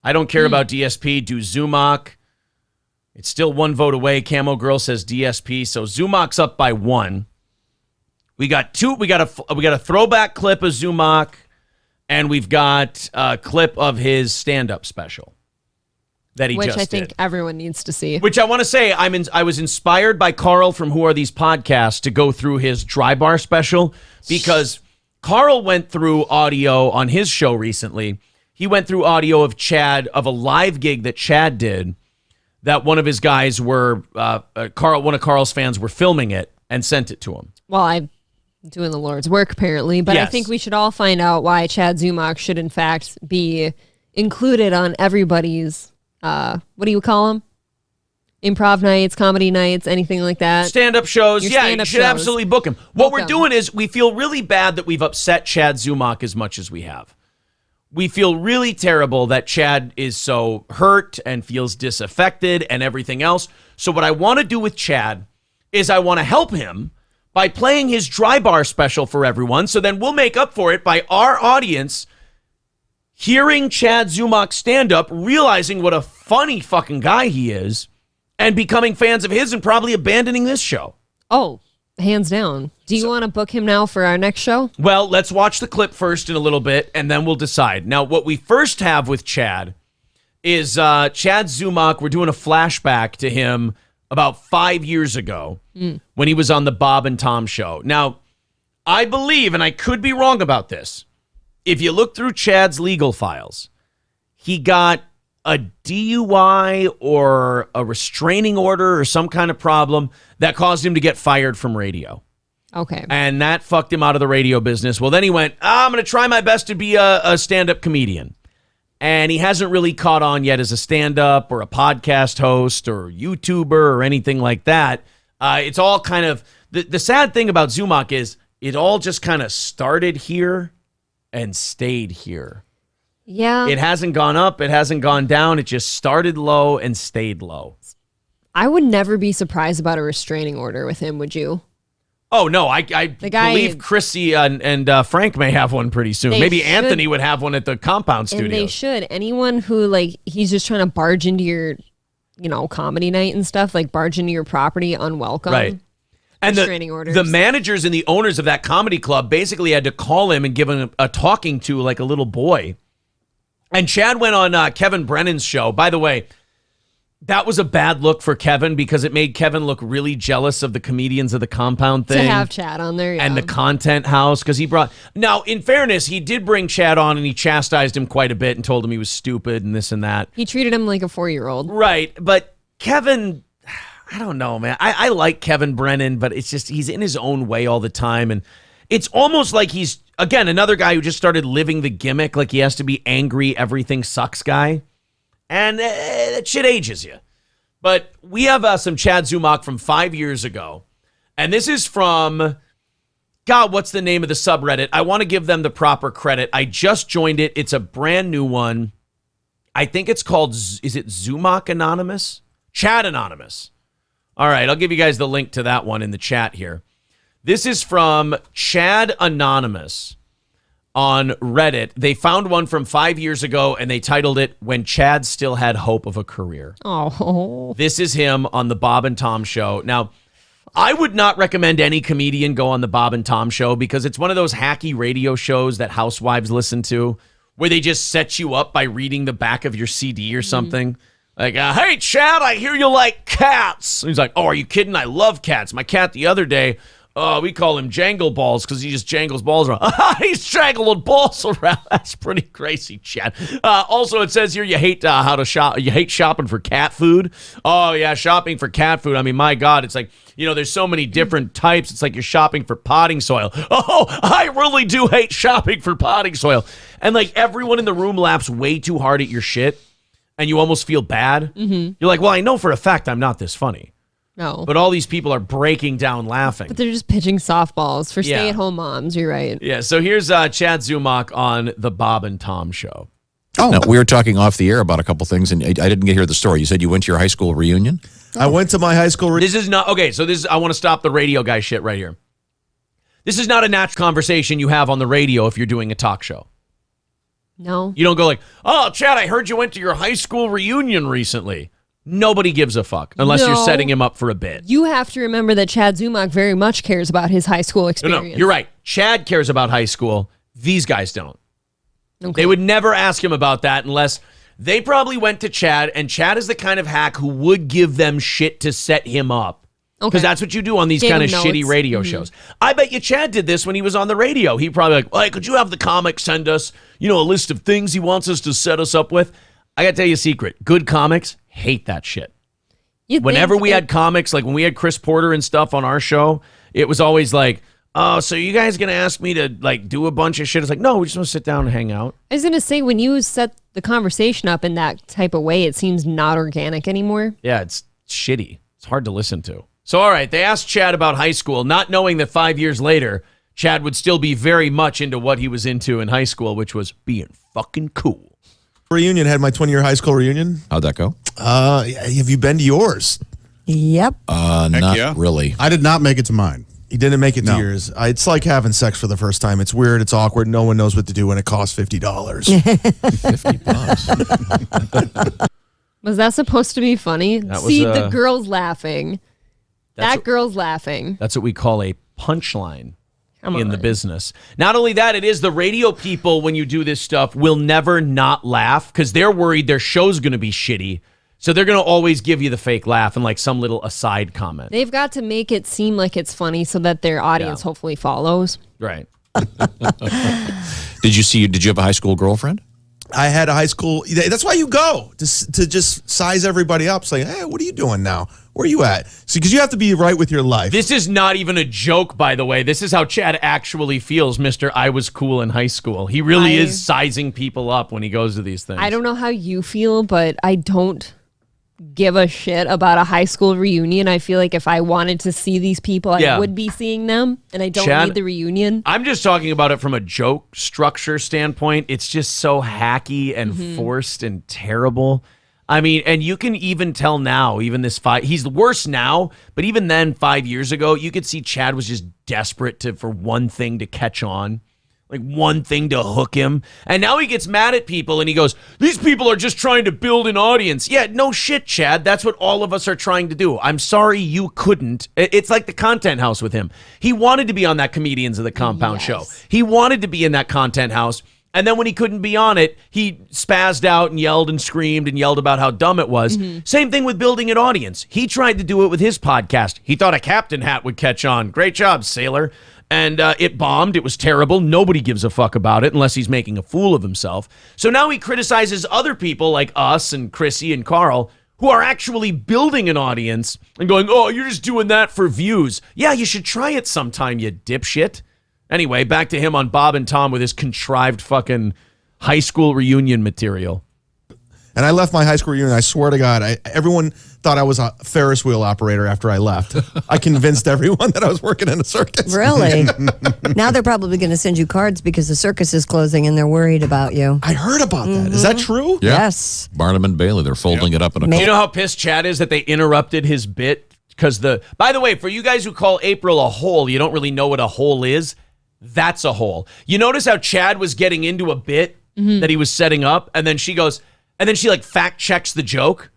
I don't care about DSP. Do Zumock. It's still 1 vote away. Camo Girl says DSP. So Zumock's up by 1. We got 2. We got a throwback clip of Zumock, and we've got a clip of his stand-up special that he just did. Which I think everyone needs to see. Which I want to say, I was inspired by Carl from Who Are These Podcasts to go through his Dry Bar special, because Carl went through audio on his show recently. He went through audio of Chad, of a live gig that Chad did, that one of his guys were, one of Carl's fans were filming it and sent it to him. Well, I'm doing the Lord's work, apparently, but yes. I think we should all find out why Chad Zumock should, in fact, be included on everybody's, what do you call them? Improv nights, comedy nights, anything like that. Stand-up shows. Your yeah, stand-up you should shows. absolutely book him. What we're doing is we feel really bad that we've upset Chad Zumock as much as we have. We feel really terrible that Chad is so hurt and feels disaffected and everything else. So what I want to do with Chad is I want to help him by playing his Dry Bar special for everyone. So then we'll make up for it by our audience hearing Chad Zumock stand up, realizing what a funny fucking guy he is, and becoming fans of his and probably abandoning this show. Oh, hands down. Do you want to book him now for our next show? Well, let's watch the clip first in a little bit, and then we'll decide. Now, what we first have with Chad is Chad Zumock. We're doing a flashback to him about 5 years ago when he was on the Bob and Tom show. Now, I believe, and I could be wrong about this, if you look through Chad's legal files, he got a DUI or a restraining order or some kind of problem that caused him to get fired from radio. Okay. And that fucked him out of the radio business. Well, then he went, I'm going to try my best to be a stand-up comedian. And he hasn't really caught on yet as a stand-up or a podcast host or YouTuber or anything like that. It's all kind of, the sad thing about Zumock is it all just kind of started here and stayed here. Yeah. It hasn't gone up. It hasn't gone down. It just started low and stayed low. I would never be surprised about a restraining order with him, would you? Oh, no, I believe Chrissy and Frank may have one pretty soon. Maybe Anthony would have one at the compound studio. And they should. Anyone who, he's just trying to barge into your, comedy night and stuff, barge into your property unwelcome. Right. And restraining orders. The managers and the owners of that comedy club basically had to call him and give him a talking to like a little boy. And Chad went on Kevin Brennan's show. By the way, that was a bad look for Kevin because it made Kevin look really jealous of the comedians of the compound thing. To have Chad on there, yeah. And the content house, because he brought... Now, in fairness, he did bring Chad on and he chastised him quite a bit and told him he was stupid and this and that. He treated him like a 4-year-old. Right, but Kevin... I don't know, man. I like Kevin Brennan, but it's just he's in his own way all the time. And it's almost like he's, again, another guy who just started living the gimmick, like he has to be angry, everything sucks guy. And that shit ages you. But we have some Chad Zumock from 5 years ago. And this is from, God, what's the name of the subreddit? I want to give them the proper credit. I just joined it. It's a brand new one. I think it's called, is it Zumock Anonymous? Chad Anonymous. All right, I'll give you guys the link to that one in the chat here. This is from Chad Anonymous on Reddit. They found one from 5 years ago, and they titled it, When Chad Still Had Hope of a Career. Oh. This is him on the Bob and Tom show. Now, I would not recommend any comedian go on the Bob and Tom show because it's one of those hacky radio shows that housewives listen to where they just set you up by reading the back of your CD or something. Like, hey, Chad, I hear you like cats. And he's like, oh, are you kidding? I love cats. My cat the other day, we call him Jangle Balls because he just jangles balls around. He's jangling balls around. That's pretty crazy, Chad. Also, it says here you hate how to shop. You hate shopping for cat food. Oh, yeah, shopping for cat food. I mean, my God, it's like, there's so many different types. It's like you're shopping for potting soil. Oh, I really do hate shopping for potting soil. And everyone in the room laughs way too hard at your shit. And you almost feel bad. Mm-hmm. You're like, well, I know for a fact I'm not this funny. No. But all these people are breaking down laughing. But they're just pitching softballs for stay-at-home moms. You're right. Yeah, so here's Chad Zumock on the Bob and Tom show. Oh, no, we were talking off the air about a couple things, and I didn't get to hear the story. You said you went to your high school reunion? I went to my high school reunion. This is not, okay, so I want to stop the radio guy shit right here. This is not a natural conversation you have on the radio if you're doing a talk show. No. You don't go like, oh, Chad, I heard you went to your high school reunion recently. Nobody gives a fuck unless you're setting him up for a bit. You have to remember that Chad Zumock very much cares about his high school experience. No, you're right. Chad cares about high school. These guys don't. Okay. They would never ask him about that unless they probably went to Chad, and Chad is the kind of hack who would give them shit to set him up. Because that's what you do on these kind of shitty radio shows. I bet you Chad did this when he was on the radio. He probably like, hey, could you have the comic send us, a list of things he wants us to set us up with? I got to tell you a secret. Good comics hate that shit. Whenever we had comics, like when we had Chris Porter and stuff on our show, it was always like, oh, so you guys going to ask me to like do a bunch of shit? It's like, no, we just want to sit down and hang out. I was going to say, when you set the conversation up in that type of way, it seems not organic anymore. Yeah, it's shitty. It's hard to listen to. So, all right, they asked Chad about high school, not knowing that 5 years later, Chad would still be very much into what he was into in high school, which was being fucking cool. Reunion, had my 20-year high school reunion. How'd that go? Have you been to yours? Yep. Not really. I did not make it to mine. You didn't make it to yours. It's like having sex for the first time. It's weird. It's awkward. No one knows what to do when it costs $50. $50. Was that supposed to be funny? That was, See, the girl's laughing. That's Girl's laughing. That's what we call a punchline in the business. Not only that, it is the radio people, when you do this stuff, will never not laugh because they're worried their show's going to be shitty. So they're going to always give you the fake laugh and like some little aside comment. They've got to make it seem like it's funny so that their audience hopefully follows. Right. Did you have a high school girlfriend? I had a high school. That's why you go to just size everybody up. Say, hey, what are you doing now? Where are you at? See, because you have to be right with your life. This is not even a joke, by the way. This is how Chad actually feels, Mr. I was cool in high school. He really is sizing people up when he goes to these things. I don't know how you feel, but I don't give a shit about a high school reunion. I feel like if I wanted to see these people, I would be seeing them, and I don't need the reunion. I'm just talking about it from a joke structure standpoint. It's just so hacky and forced and terrible. I mean, and you can even tell now, even this he's worse now, but even then 5 years ago, you could see Chad was just desperate for one thing to catch on. Like one thing to hook him. And now he gets mad at people and he goes, these people are just trying to build an audience. Yeah, no shit, Chad. That's what all of us are trying to do. I'm sorry you couldn't. It's like the Content House with him. He wanted to be on that Comedians of the Compound show. He wanted to be in that Content House. And then when he couldn't be on it, he spazzed out and yelled and screamed and yelled about how dumb it was. Same thing with building an audience. He tried to do it with his podcast. He thought a captain hat would catch on. Great job, sailor. And it bombed. It was terrible. Nobody gives a fuck about it unless he's making a fool of himself. So now he criticizes other people like us and Chrissy and Carl who are actually building an audience and going, oh, you're just doing that for views. Yeah, you should try it sometime, you dipshit. Anyway, back to him on Bob and Tom with his contrived fucking high school reunion material. And I left my high school reunion. I swear to God, everyone thought I was a Ferris wheel operator after I left. I convinced everyone that I was working in a circus. Really? Now they're probably going to send you cards because the circus is closing and they're worried about you. I heard about that. Is that true? Yeah. Yes. Barnum and Bailey, they're folding it up in a Do you know how pissed Chad is that they interrupted his bit? Because by the way, for you guys who call April a hole, you don't really know what a hole is. That's a hole. You notice how Chad was getting into a bit that he was setting up, and then she goes, and then she like fact checks the joke.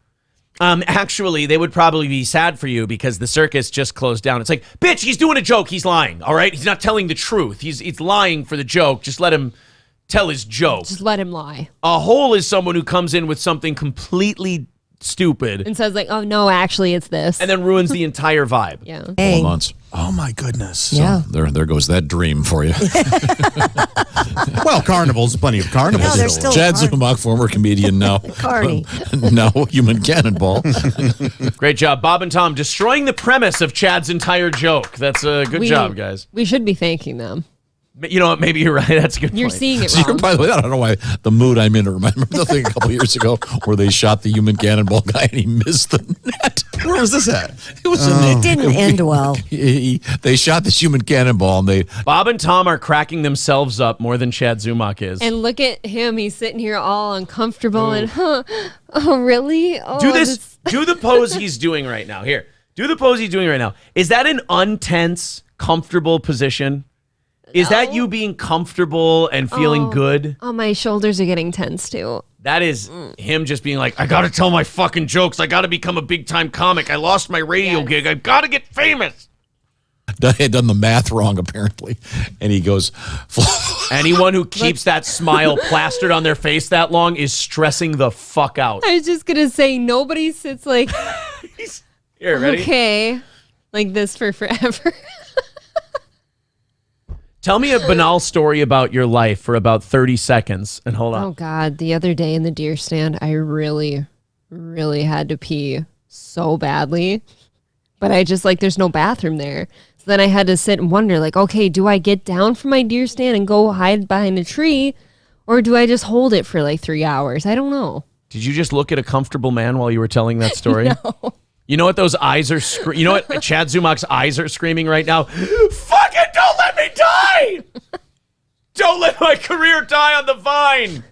Actually, they would probably be sad for you because the circus just closed down. It's like, bitch, he's doing a joke. He's lying. All right. He's not telling the truth. He's lying for the joke. Just let him tell his joke. Just let him lie. A hole is someone who comes in with something completely stupid and says like, oh no, actually it's this. And then ruins the entire vibe. Yeah. Hey. months. Oh my goodness. Yeah. So there goes that dream for you. Well, carnivals, plenty of carnivals. No, there's still Chad Zumock, former comedian, now Carney. now human cannonball. Great job, Bob and Tom, destroying the premise of Chad's entire joke. That's a good job, guys. We should be thanking them. You know what? Maybe you're right. That's a good You're point. seeing it So wrong. by the way, I don't know why the mood I'm in. I remember the thing a couple years ago where they shot the human cannonball guy and he missed the net. Where was this at? It was It didn't end well. They shot this human cannonball and they. Bob and Tom are cracking themselves up more than Chad Zumock is. And look at him. He's sitting here all uncomfortable and, oh, really? Oh, Do this. Do the pose he's doing right now. Here. Do the pose he's doing right now. Is that an untense, comfortable position? Is that you being comfortable and feeling good? Oh, my shoulders are getting tense too. That is him just being like, I got to tell my fucking jokes. I got to become a big-time comic. I lost my radio gig. I've got to get famous. I had done the math wrong, apparently. And he goes, Anyone who keeps that smile plastered on their face that long is stressing the fuck out. I was just going to say, nobody sits like, Here, ready? okay, like this for forever. Tell me a banal story about your life for about 30 seconds. And hold on. Oh, God. The other day in the deer stand, I really, really had to pee so badly. But I just, like, there's no bathroom there. So then I had to sit and wonder, like, okay, do I get down from my deer stand and go hide behind a tree? Or do I just hold it for, like, 3 hours? I don't know. Did you just look at a comfortable man while you were telling that story? No. You know what those eyes are you know what Chad Zumock's eyes are screaming right now? Fucking don't let me die! Don't let my career die on the vine!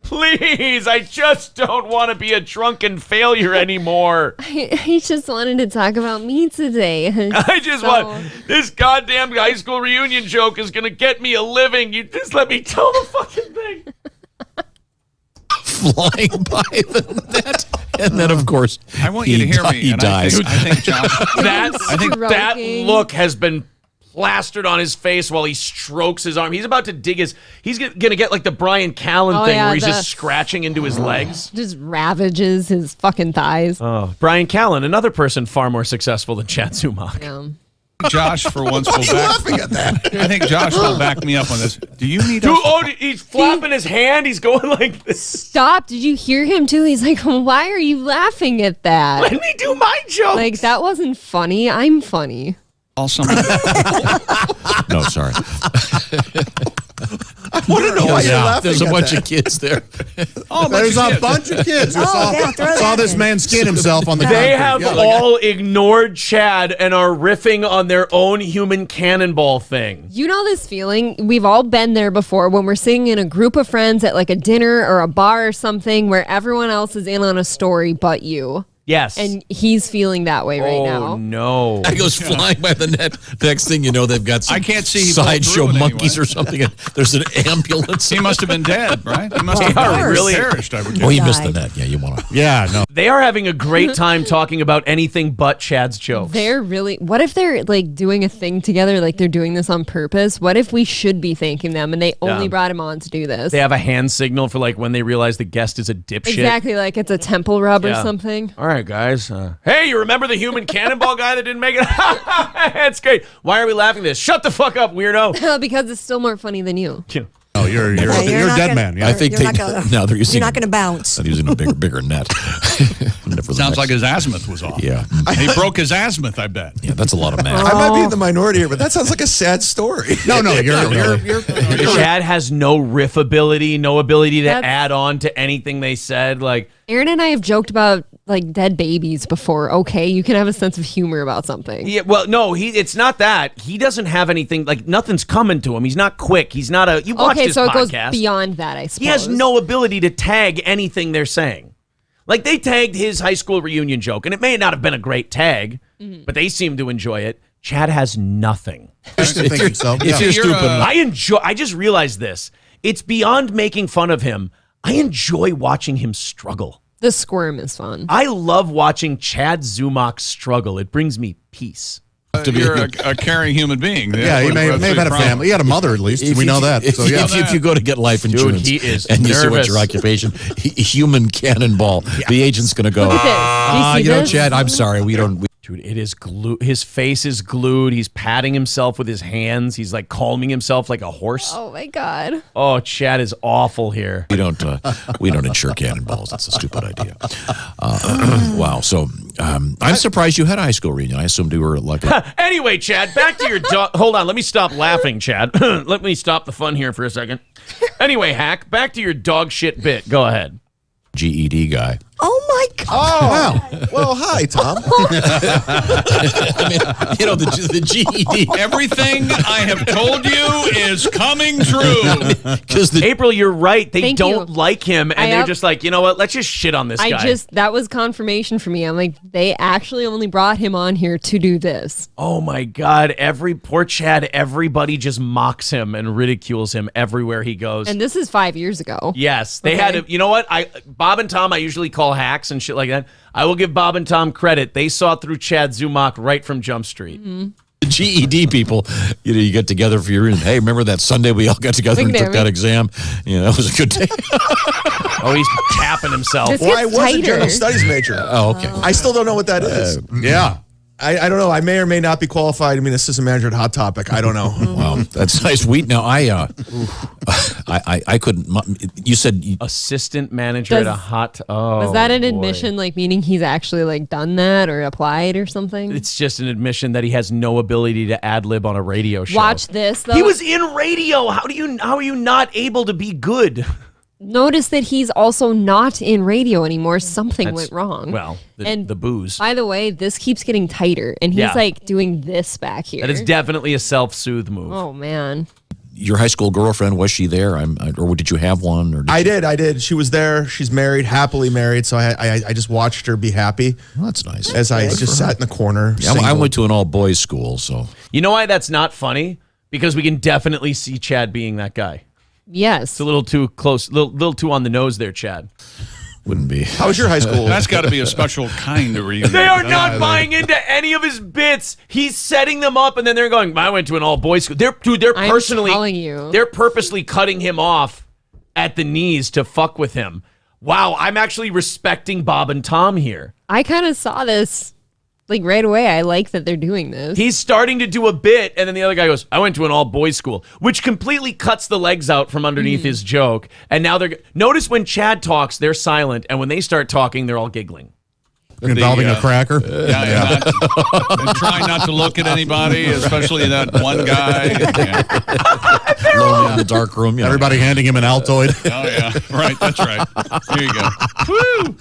Please, I just don't want to be a drunken failure anymore. I just wanted to talk about me today. I just want this goddamn high school reunion joke is gonna get me a living. You just let me tell the fucking thing. flying by the net. And then, of course, I want you to hear me. He dies. I think Josh. That look has been plastered on his face while he strokes his arm. He's about to dig his. He's gonna get like the Brian Callen thing where he's just scratching into his legs. Just ravages his fucking thighs. Oh, Brian Callen, another person far more successful than Chad Zumock. Yeah. Josh, for once, will back. Laughing at that. I think Josh will back me up on this. Do you need? He's flapping his hand. He's going like this. Stop! Did you hear him too? He's like, "Why are you laughing at that? Let me do my joke." Like that wasn't funny. I'm funny." Also, No, sorry. I want to know why you're laughing. There's a at bunch that. of kids there. there's a bunch of kids who throw this in. man skin himself on the. They concrete. have Yeah, all ignored Chad and are riffing on their own human cannonball thing. You know this feeling? We've all been there before when we're sitting in a group of friends at like a dinner or a bar or something where everyone else is in on a story but you. Yes. And he's feeling that way right now. Oh, no. He goes flying by the net. Next thing you know, they've got some I can't see he pulled sideshow through it monkeys anyway. or something. And there's an ambulance. He must have been dead, right? He must have really perished. I would guess. Oh, he missed the net. Yeah, you want to. Yeah, no. They are having a great time talking about anything but Chad's jokes. They're really. What if they're like doing a thing together? Like they're doing this on purpose? What if we should be thanking them and they only brought him on to do this? They have a hand signal for like when they realize the guest is a dipshit. Exactly, like it's a temple rub or Yeah. something. All right, guys. Hey, you remember the human cannonball guy that didn't make it? It's great. Why are we laughing at this? Shut the fuck up, weirdo. Because it's still more funny than you. Oh, you're a not dead gonna- man. Yeah. I think You're not gonna- now they're using. You're not going to bounce. They're using a bigger net. Sounds like his azimuth was off. Yeah. He broke his azimuth, I bet. Yeah, that's a lot of math. I might be in the minority here, but that sounds like a sad story. No, you're Chad has no riff ability, no ability to That's- add on to anything they said. Like, Aaron and I have joked about like dead babies before. Okay, you can have a sense of humor about something. yeah, well, no, it's not that. He doesn't have anything, like, nothing's coming to him. He's not quick. He's not a, you watch Okay, this so it podcast. goes beyond that, I suppose. He has no ability to tag anything they're saying. Like, they tagged his high school reunion joke, and it may not have been a great tag, but they seem to enjoy it. Chad has nothing. Just to think himself. If you're stupid, I just realized this. It's beyond making fun of him. I enjoy watching him struggle. The squirm is fun. I love watching Chad Zumock struggle. It brings me peace. you're a caring human being. Yeah, he may have had a family. He had a mother, at least. We know that. So, yeah. If you go to get life insurance he is and you see nervous. what your occupation, human cannonball, the agent's going to go, Look at this. Do you see this? Chad, I'm sorry. We don't. Dude, it is glued. His face is glued. He's patting himself with his hands. He's like calming himself like a horse. Oh my god. Oh, Chad is awful here. We don't insure cannonballs. That's a stupid idea. Wow. So I'm surprised you had a high school reunion. I assumed you were like. Anyway, Chad, back to your hold on, let me stop laughing, Chad. Let me stop the fun here for a second. Anyway, Hack, back to your dog shit bit. Go ahead. GED guy. Oh my Oh, well, hi, Tom. I mean, the GED. Everything I have told you is coming true. Because April, you're right. They Thank don't you. like him, and they're just like, you know what? Let's just shit on this guy. That was confirmation for me. I'm like, they actually only brought him on here to do this. Oh my God! Poor Chad. Everybody just mocks him and ridicules him everywhere he goes. And this is 5 years ago. Yes, they had to. You know what? Bob and Tom, I usually call hacks and shit like that. I will give Bob and Tom credit. They saw through Chad Zumock right from Jump Street. Mm-hmm. the GED people, you get together for your, hey, remember that Sunday we all got together and took that exam? It was a good day. Oh, he's tapping himself. This Well, I gets was a tighter. general studies major. Oh, okay. I still don't know what that is. Yeah. I don't know. I may or may not be qualified to be an assistant manager at Hot Topic. I don't know. Wow, that's nice wheat. Now I couldn't. You said Assistant manager at a hot. Oh, Was that an boy. admission, like meaning he's actually like done that or applied or something? It's just an admission that he has no ability to ad lib on a radio show. Watch this though. He was in radio. How are you not able to be good? Notice that he's also not in radio anymore. Something went wrong. Well, And the booze. By the way, this keeps getting tighter, and he's Yeah. like doing this back here. That is definitely a self-soothe move. Oh man. your high school girlfriend, was she there? Or did you have one? Or I did. She was there. She's married, happily married. So I just watched her be happy Well, that's nice. as I just sat in the corner. Yeah, I single. went to an all boys school, so You know why that's not funny? Because we can definitely see Chad being that guy. Yes. It's a little too close, little too on the nose there, Chad. wouldn't be. How was your high school? That's got to be a special kind of reunion. They are not buying into any of his bits. He's setting them up, and then they're going, I went to an all-boys school. They're I'm personally, telling you. they're purposely cutting him off at the knees to fuck with him. Wow, I'm actually respecting Bob and Tom here. I kind of saw this like right away. I like that they're doing this. He's starting to do a bit, and then the other guy goes, I went to an all-boys school, which completely cuts the legs out from underneath his joke. And now notice when Chad talks, they're silent, and when they start talking, they're all giggling. Involving a cracker. Yeah. And try not to look at anybody, especially that one guy. Yeah. Alone in the dark room. Everybody handing him an Altoid. Oh, yeah. Right. That's right. Here you go. Woo!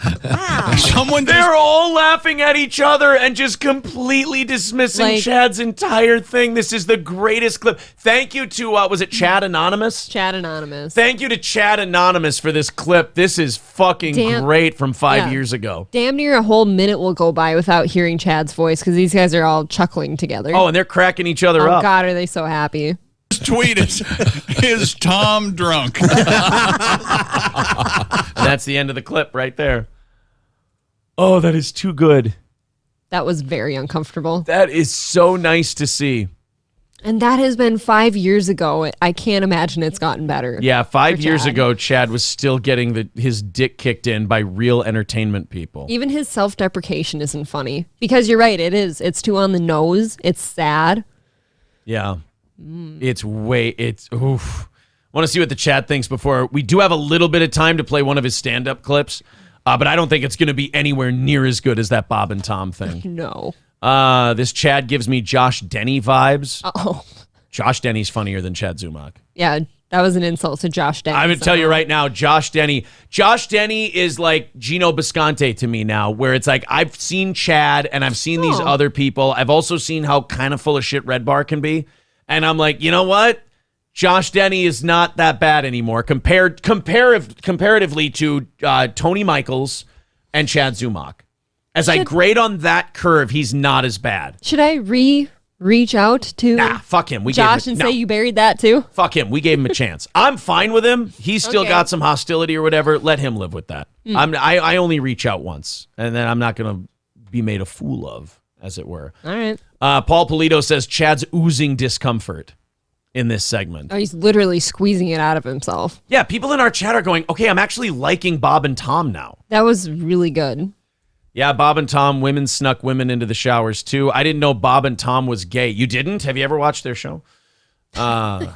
Someone just They're all laughing at each other and just completely dismissing Like- Chad's entire thing. This is the greatest clip. Thank you to, was it Chad Anonymous? Chad Anonymous. Thank you to Chad Anonymous for this clip. This is fucking great from 5 years ago. Damn near a whole minute will go by without hearing Chad's voice because these guys are all chuckling together. Oh, and they're cracking each other Oh, up. God, are they so happy? tweet is Tom drunk? And that's the end of the clip right there. Oh, that is too good. That was very uncomfortable. That is so nice to see. And that has been 5 years ago. I can't imagine it's gotten better. Yeah, 5 for years Chad. ago, Chad was still getting his dick kicked in by real entertainment people. Even his self-deprecation isn't funny. Because you're right, it is. It's too on the nose. It's sad. Yeah. It's oof. Want to see what the chat thinks before. We do have a little bit of time to play one of his stand-up clips, but I don't think it's going to be anywhere near as good as that Bob and Tom thing. No. This Chad gives me Josh Denny vibes. Oh. Josh Denny's funnier than Chad Zumock. Yeah, that was an insult to Josh Denny. I'm going to tell you right now, Josh Denny is like Gino Bisconte to me now, where it's like I've seen Chad and I've seen these other people. I've also seen how kind of full of shit Red Bar can be. And I'm like, you know what? Josh Denny is not that bad anymore comparatively to Tony Michaels and Chad Zumock. As I grade on that curve, he's not as bad. Should I reach out to Fuck him. Josh and say you buried that too? Fuck him. We gave him a chance. I'm fine with him. He's still Okay. got some hostility or whatever. Let him live with that. I only reach out once, and then I'm not going to be made a fool of, as it were. All right. Paul Polito says Chad's oozing discomfort in this segment. Oh, he's literally squeezing it out of himself. Yeah, people in our chat are going, okay, I'm actually liking Bob and Tom now. That was really good. Yeah, Bob and Tom, women snuck women into the showers too. I didn't know Bob and Tom was gay. You didn't? Have you ever watched their show? Wow.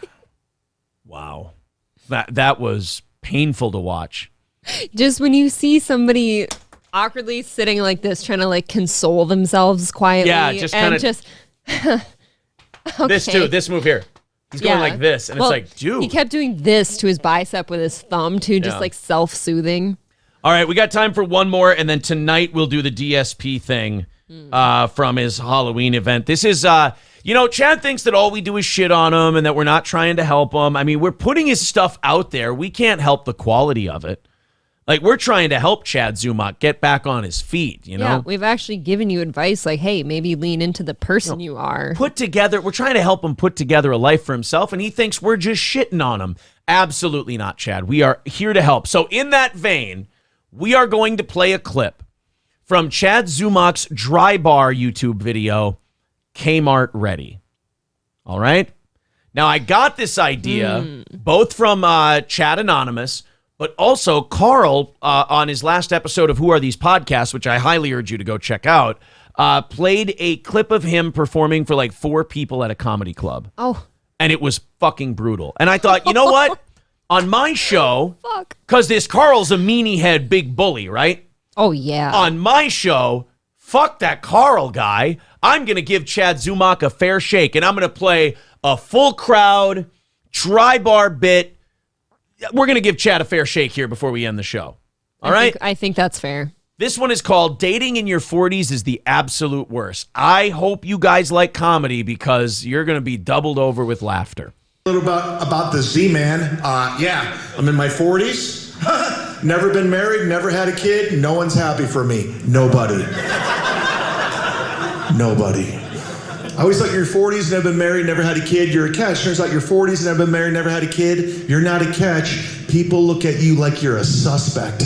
That was painful to watch. Just when you see somebody awkwardly sitting like this, trying to like console themselves quietly. Yeah, just and kinda- just This too, this move here. He's going like this, and Well, it's like, dude. He kept doing this to his bicep with his thumb too, just Yeah. like self-soothing. All right, we got time for one more, and then tonight we'll do the DSP thing from his Halloween event. This is, Chad thinks that all we do is shit on him and that we're not trying to help him. I mean, we're putting his stuff out there. We can't help the quality of it. Like, we're trying to help Chad Zumock get back on his feet, you know? Yeah, we've actually given you advice like, hey, maybe lean into the person you are. We're trying to help him put together a life for himself, and he thinks we're just shitting on him. Absolutely not, Chad. We are here to help. So in that vein, we are going to play a clip from Chad Zumock's Dry Bar YouTube video, Kmart Ready. All right? Now, I got this idea both from Chad Anonymous, but also Carl, on his last episode of Who Are These Podcasts, which I highly urge you to go check out, played a clip of him performing for like 4 people at a comedy club. Oh. And it was fucking brutal. And I thought, you know what? On my show, because this Carl's a meanie head big bully, right? Oh, yeah. On my show, fuck that Carl guy. I'm going to give Chad Zumock a fair shake, and I'm going to play a full crowd, dry bar bit. We're going to give Chad a fair shake here before we end the show. All right? I think that's fair. This one is called Dating in Your 40s is the Absolute Worst. I hope you guys like comedy because you're going to be doubled over with laughter. A little about the Z-Man. Yeah, I'm in my 40s. Never been married, never had a kid. No one's happy for me. Nobody. Nobody. I always thought you're 40s, never been married, never had a kid, you're a catch. Turns out you're 40s, never been married, never had a kid, you're not a catch. People look at you like you're a suspect.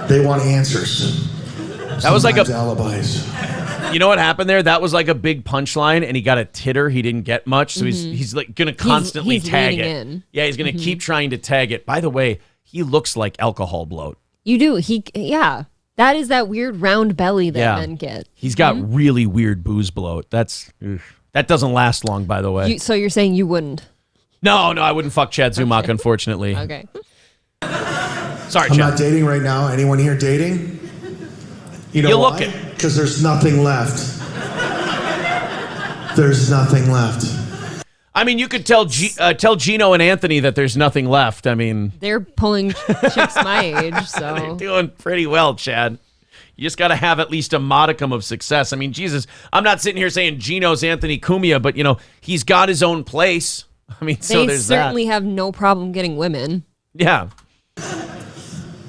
They want answers. That was like a alibis. You know what happened there? That was like a big punchline, and he got a titter. He didn't get much, so he's like gonna constantly he's tag it. in. Yeah, he's gonna keep trying to tag it. By the way, he looks like alcohol bloat. You do. That is that weird round belly that men get. He's got really weird booze bloat. That doesn't last long, by the way. So you're saying you wouldn't? No, I wouldn't fuck Chad Zumock, unfortunately. Okay. Sorry, I'm Chad. not dating right now. Anyone here dating? You know You're why? looking. Because there's nothing left. There's nothing left. I mean, you could tell Gino and Anthony that there's nothing left. I mean, they're pulling chicks my age, so they're doing pretty well, Chad. You just got to have at least a modicum of success. I mean, Jesus, I'm not sitting here saying Gino's Anthony Cumia, but he's got his own place. I mean, so they there's certainly have no problem getting women. Yeah.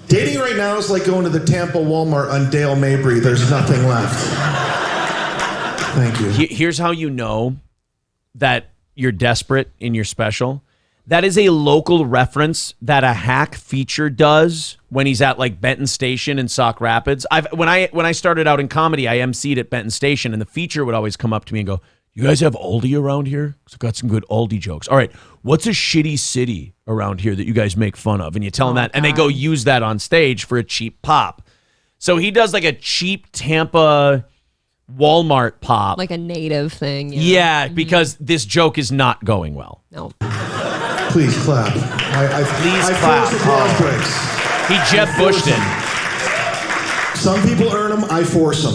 Dating right now is like going to the Tampa Walmart on Dale Mabry. There's nothing left. Thank you. Here's how you know that you're desperate in your special. That is a local reference that a hack feature does when he's at like Benton Station in Sauk Rapids. When I started out in comedy, I emceed at Benton Station, and the feature would always come up to me and go, "You guys have Aldi around here? 'Cause I've got some good Aldi jokes. All right, what's a shitty city around here that you guys make fun of?" And you tell them that, and they go use that on stage for a cheap pop. So he does like a cheap Tampa Walmart pop. Like a native thing. Yeah, because this joke is not going well. No. Please clap. Please I clap. force applause breaks. He Jeff Bushed it. Some people earn them, I force them.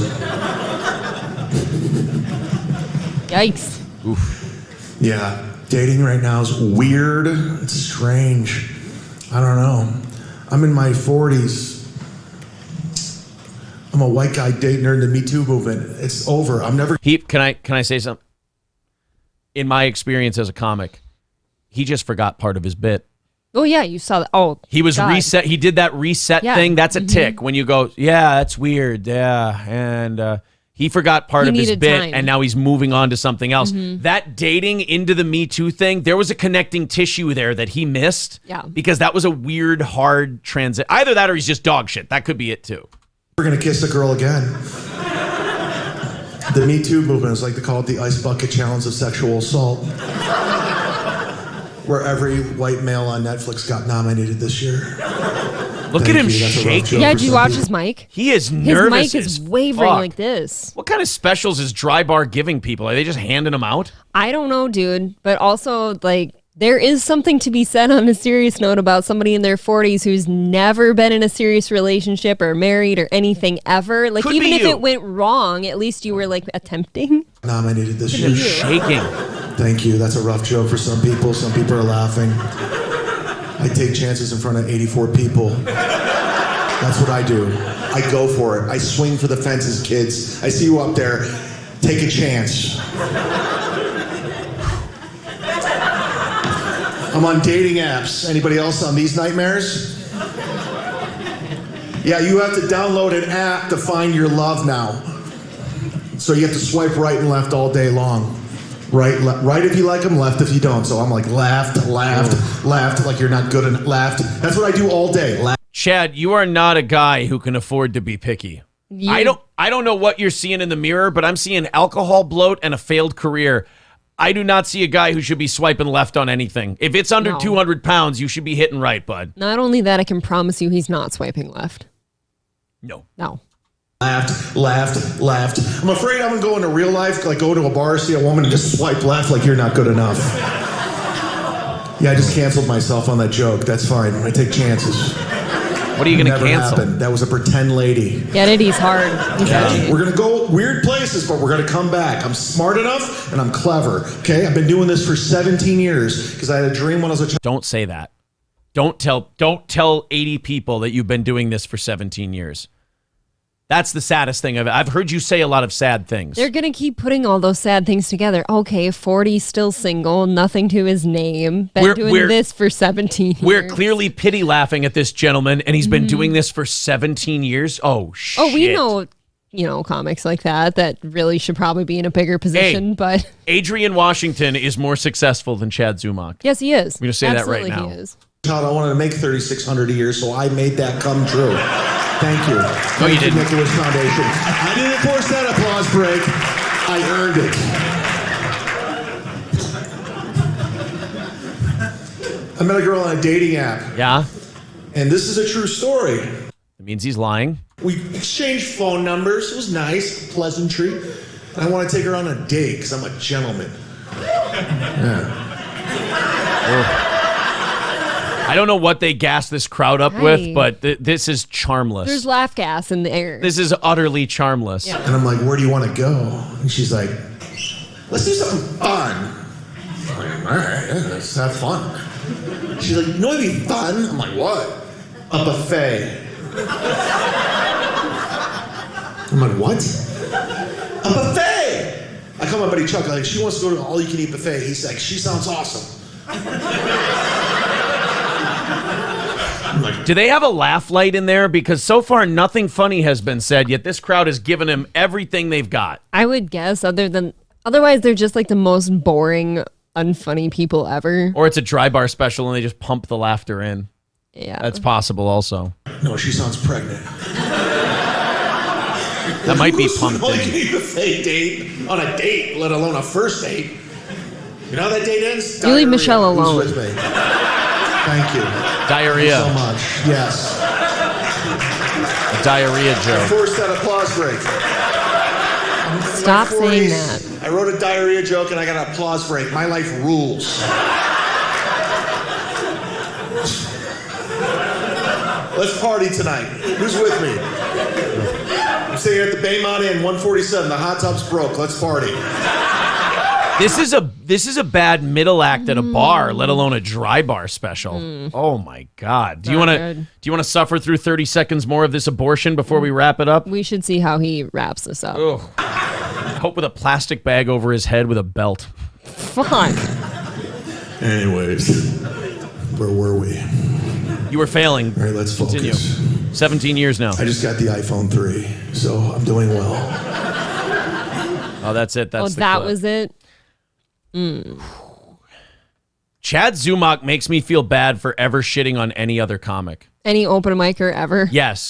Yikes. Oof. Yeah, dating right now is weird. It's strange. I don't know. I'm in my 40s. I'm a white guy dating during the Me Too movement. It's over. I'm never. Can I say something? In my experience as a comic, he just forgot part of his bit. Oh yeah, you saw that. Oh, he was God. reset. He did that reset thing. That's a tick when you go, yeah, that's weird. Yeah, and he forgot part of his bit, time. and now he's moving on to something else. That dating into the Me Too thing, there was a connecting tissue there that he missed. Yeah, because that was a weird, hard transit. Either that or he's just dog shit. That could be it too. We're gonna kiss a girl again. The Me Too movement is like they call it the ice bucket challenge of sexual assault, where every white male on Netflix got nominated this year. Look at him shaking. Yeah, did you watch his mic? He is nervous. His mic is wavering like this. What kind of specials is Dry Bar giving people? Are they just handing them out? I don't know, dude. But also, like, there is something to be said on a serious note about somebody in their 40s who's never been in a serious relationship or married or anything ever. Like, even if it went wrong, at least you were, like, attempting. Nominated this year. You're shaking. Thank you. That's a rough joke for some people. Some people are laughing. I take chances in front of 84 people. That's what I do. I go for it. I swing for the fences, kids. I see you up there. Take a chance. I'm on dating apps. Anybody else on these nightmares? Yeah, you have to download an app to find your love now. So you have to swipe right and left all day long. Right if you like them, left if you don't. So I'm like left, like you're not good enough, left. That's what I do all day. Chad, you are not a guy who can afford to be picky. I don't know what you're seeing in the mirror, but I'm seeing alcohol bloat and a failed career. I do not see a guy who should be swiping left on anything. If it's under 200 pounds, you should be hitting right, bud. Not only that, I can promise you he's not swiping left. No. Left. I'm afraid I'm going to go into real life, like go to a bar, see a woman, and just swipe left like you're not good enough. Yeah, I just canceled myself on that joke. That's fine. I take chances. What are you going to cancel? Happened. That was a pretend lady. Get it? He's hard. He's edgy. We're going to go weird places, but we're going to come back. I'm smart enough and I'm clever. Okay? I've been doing this for 17 years because I had a dream when I was a child. Don't say that. Don't tell 80 people that you've been doing this for 17 years. That's the saddest thing of it. I've heard you say a lot of sad things. They're going to keep putting all those sad things together. Okay, 40, still single, nothing to his name. Been doing this for 17 years. We're clearly pity laughing at this gentleman, and he's been doing this for 17 years. Oh, shit. Oh, we know, comics like that really should probably be in a bigger position, but... Adrian Washington is more successful than Chad Zumock. Yes, he is. I'm going to say Absolutely, that right now. He is. I wanted to make $3,600 a year, so I made that come true. Thank you. No, you didn't. Make-A-Wish Foundation. I didn't force that applause break. I earned it. I met a girl on a dating app. Yeah? And this is a true story. It means he's lying. We exchanged phone numbers. It was nice, pleasantry. And I want to take her on a date because I'm a gentleman. Yeah. I don't know what they gas this crowd up with, but this is charmless. There's laugh gas in the air. This is utterly charmless. Yeah. And I'm like, where do you want to go? And she's like, let's do something fun. I'm like, all right, let's have fun. She's like, you know what'd be fun? I'm like, what? A buffet. I'm like, what? A buffet! I call my buddy Chuck, like, she wants to go to an all-you-can-eat buffet. He's like, she sounds awesome. Do they have a laugh light in there? Because so far nothing funny has been said, yet this crowd has given him everything they've got. I would guess, otherwise they're just like the most boring, unfunny people ever. Or it's a dry bar special and they just pump the laughter in. Yeah. That's possible also. No, she sounds pregnant. That might be pumped All you in. can eat buffet date on a date, let alone a first date. You know how that date ends? You leave Michelle Who's alone. with me? Thank you. Diarrhea. Thank you so much. Yes. A diarrhea joke. Forced that applause break. Stop saying that. I wrote a diarrhea joke and I got an applause break. My life rules. Let's party tonight. Who's with me? I'm staying at the Baymont Inn, 147. The hot tub's broke. Let's party. This is a bad middle act at a bar, let alone a dry bar special. Oh my God! Do you want to suffer through 30 seconds more of this abortion before we wrap it up? We should see how he wraps this up. Ugh. Hope with a plastic bag over his head with a belt. Fun. Anyways, where were we? You were failing. All right, let's focus. Continue. 17 years now. I just got the iPhone 3, so I'm doing well. Oh, that's it. That's the that clip. was it. Chad Zumock makes me feel bad for ever shitting on any other comic. Any open micer ever? Yes.